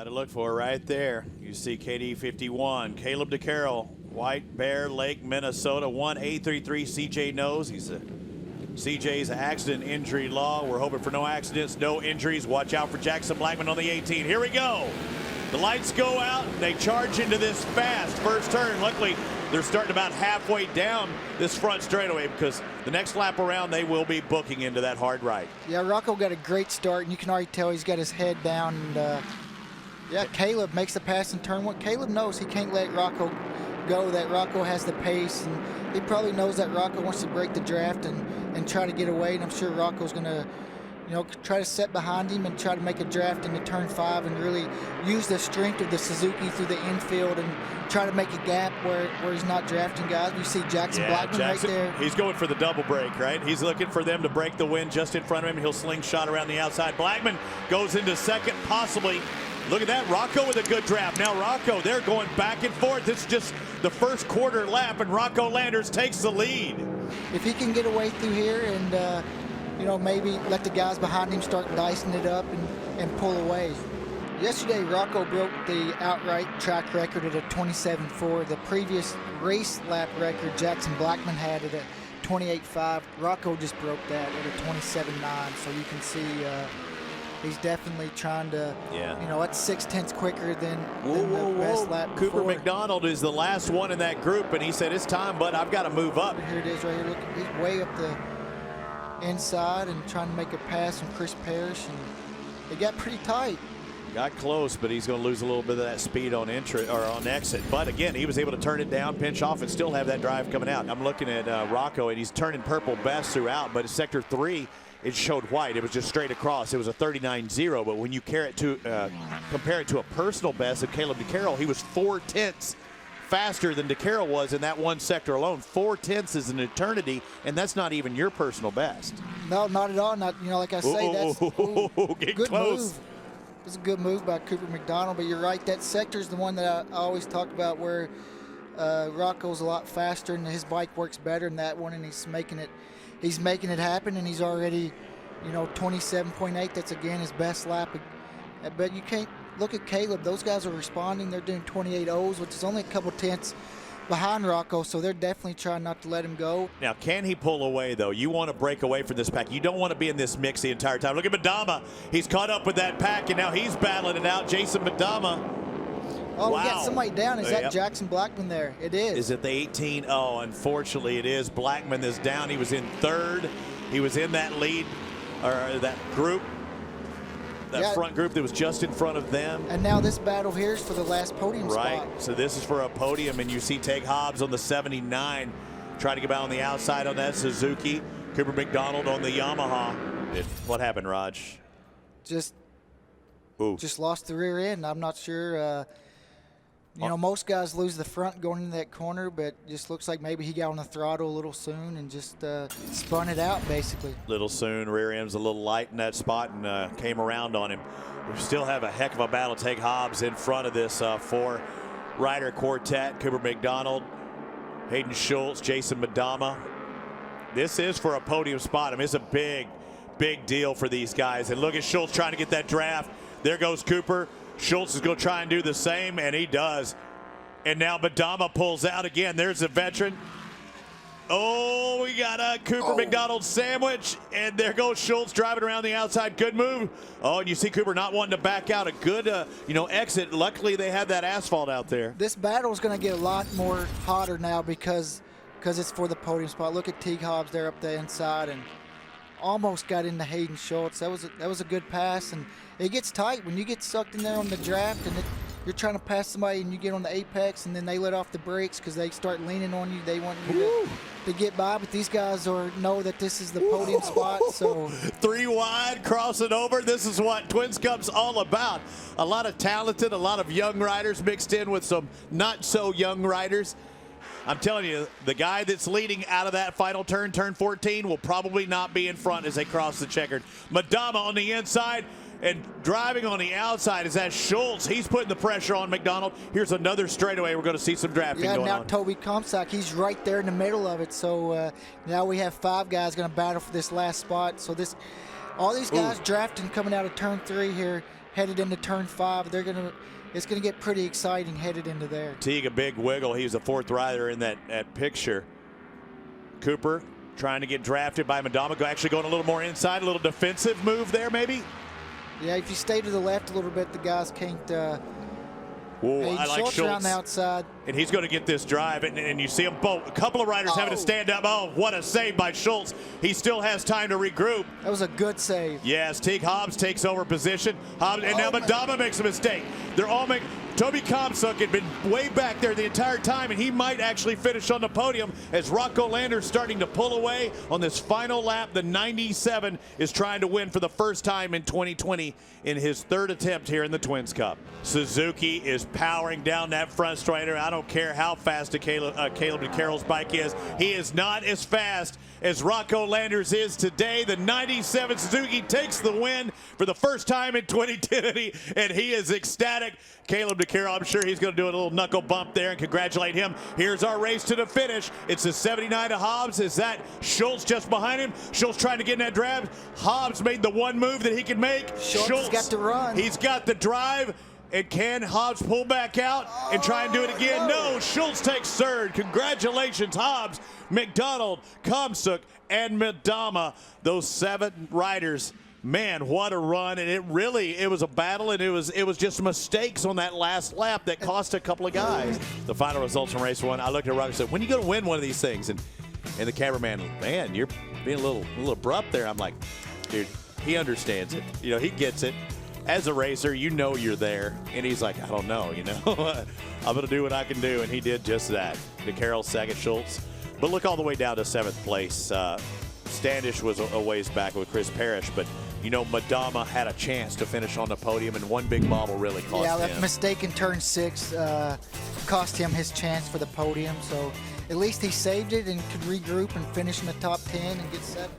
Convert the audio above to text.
Got to look for right there. You see KD 51, Caleb DeCarroll, White Bear Lake, Minnesota, 1833. CJ knows he's a CJ's accident injury law. We're hoping for no accidents, no injuries. Watch out for Jackson Blackman on the 18. Here we go. The lights go out. They charge into this fast first turn. Luckily, they're starting about halfway down this front straightaway because the next lap around they will be booking into that hard right. Yeah, Rocco got a great start, and you can already tell he's got his head down. And yeah, Caleb makes the pass in turn one. Caleb knows he can't let Rocco go, that Rocco has the pace, and he probably knows that Rocco wants to break the draft and try to get away. And I'm sure Rocco's going to, you know, try to set behind him and try to make a draft into turn 5 and really use the strength of the Suzuki through the infield and try to make a gap where he's not drafting guys. You see Jackson Blackman right there. He's going for the double break, right? He's looking for them to break the wind just in front of him. He'll slingshot around the outside. Blackman goes into second, possibly. Look at that, Rocco with a good draft. Now Rocco, they're going back and forth. It's just the first quarter lap, and Rocco Landers takes the lead. If he can get away through here and you know, maybe let the guys behind him start dicing it up and pull away. Yesterday, Rocco broke the outright track record at a 27.4. The previous race lap record Jackson Blackman had it at 28.5. Rocco just broke that at a 27.9. So you can see he's definitely trying to, you know, that's 0.6 quicker than the best lap before. Cooper McDonald is the last one in that group, and he said, it's time, but I've got to move up. Here it is right here. Look, he's way up the inside and trying to make a pass from Chris Parrish, and it got pretty tight. Got close, but he's going to lose a little bit of that speed on entry or on exit. But again, he was able to turn it down, pinch off, and still have that drive coming out. I'm looking at Rocco, and he's turning purple best throughout, but at sector 3, it showed white. It was just straight across. It was a 39.0, but when you compare it to a personal best of Caleb DeCarroll, he was 4/10 faster than DeCarroll was in that one sector alone. 4/10 is an eternity, and that's not even your personal best. No, not at all. Not, you know, like I say, that's good close. Move. It was a good move by Cooper McDonald, but you're right. That sector is the one that I always talk about, where Rocco's a lot faster and his bike works better than that one, and he's making it happen, and he's already, you know, 27.8. That's again his best lap. But you can't look at Caleb. Those guys are responding. They're doing 28.0s, which is only a couple tenths behind Rocco, so they're definitely trying not to let him go. Now, can he pull away, though? You want to break away from this pack. You don't want to be in this mix the entire time. Look at Madama. He's caught up with that pack, and now he's battling it out. Jason Madama. Oh, wow. We got somebody down. Is that Jackson Blackman there? It is. Is it the 18? Oh, unfortunately, it is. Blackman is down. He was in third. He was in that lead, or that group. That front group that was just in front of them. And now this battle here is for the last podium spot. Right, so this is for a podium, and you see Tate Hobbs on the 79 trying to get out on the outside on that Suzuki. Cooper McDonald on the Yamaha. What happened, Raj? Just lost the rear end. I'm not sure. You know, most guys lose the front going into that corner, but just looks like maybe he got on the throttle a little soon and just spun it out, basically. Little soon, rear end's a little light in that spot and came around on him. We still have a heck of a battle. Take Hobbs in front of this four-rider quartet. Cooper McDonald, Hayden Schultz, Jason Madama. This is for a podium spot. I mean, it's a big, big deal for these guys. And look at Schultz trying to get that draft. There goes Cooper. Schultz is going to try and do the same, and he does. And now Madama pulls out again. There's a veteran. Oh, we got a Cooper McDonald sandwich, and there goes Schultz driving around the outside. Good move. Oh, and you see Cooper not wanting to back out. A good, you know, exit. Luckily, they had that asphalt out there. This battle is going to get a lot more hotter now because it's for the podium spot. Look at Teague Hobbs there up the inside, and almost got into Hayden Schultz. That was a good pass, and it gets tight when you get sucked in there on the draft and you're trying to pass somebody and you get on the apex and then they let off the brakes because they start leaning on you. They want you to get by, but these guys know that this is the podium spot. So 3 wide, crossing over. This is what Twins Cup's all about. A lot of talented, a lot of young riders mixed in with some not so young riders. I'm telling you, the guy that's leading out of that final turn, turn 14, will probably not be in front as they cross the checkered. Madama on the inside, and driving on the outside is that Schultz. He's putting the pressure on McDonald. Here's another straightaway. We're going to see some drafting going on. Yeah, now Toby Comstock, he's right there in the middle of it. So now we have 5 guys going to battle for this last spot. So all these guys drafting coming out of turn 3 here, headed into turn 5. It's gonna get pretty exciting headed into there. Teague, a big wiggle. He's the 4th rider in that picture. Cooper trying to get drafted by Madama, actually going a little more inside, a little defensive move there maybe. Yeah, if you stay to the left a little bit, the guys can't. I like Schultz around Schultz. the outside. And he's going to get this drive, and you see them both. A couple of riders having to stand up. Oh, what a save by Schultz. He still has time to regroup. That was a good save. Yes, Teague Hobbs takes over position. And now Madama makes a mistake. They're all making. Toby Komsuk had been way back there the entire time, and he might actually finish on the podium as Rocco Lander's starting to pull away on this final lap. The 97 is trying to win for the first time in 2020 in his 3rd attempt here in the Twins Cup. Suzuki is powering down that front straighter. I don't care how fast Caleb DeCarroll's bike is. He is not as fast as Rocco Landers is today. The 97 Suzuki takes the win for the first time in 2010, and he is ecstatic. Caleb DeCarroll, I'm sure he's going to do a little knuckle bump there and congratulate him. Here's our race to the finish. It's the 79 to Hobbs. Is that Schultz just behind him? Schultz trying to get in that drive. Hobbs made the one move that he could make. Schultz got to run. He's got the drive. And can Hobbs pull back out and try and do it again? No, Schultz takes 3rd. Congratulations, Hobbs, McDonald, Komsuk, and Madama. Those 7 riders. Man, what a run. And it was a battle, and it was just mistakes on that last lap that cost a couple of guys. The final results from race 1. I looked at Rock and said, when are you going to win one of these things? And the cameraman, man, you're being a little abrupt there. I'm like, dude, he understands it. You know, he gets it. As a racer, you know you're there. And he's like, I don't know, you know. I'm going to do what I can do. And he did just that. DeCarroll 2nd, Schultz. But look all the way down to 7th place. Standish was a ways back with Chris Parrish. But, you know, Madama had a chance to finish on the podium. And one big bobble really cost him. Yeah, that mistake in turn 6 cost him his chance for the podium. So at least he saved it and could regroup and finish in the top 10 and get 7th.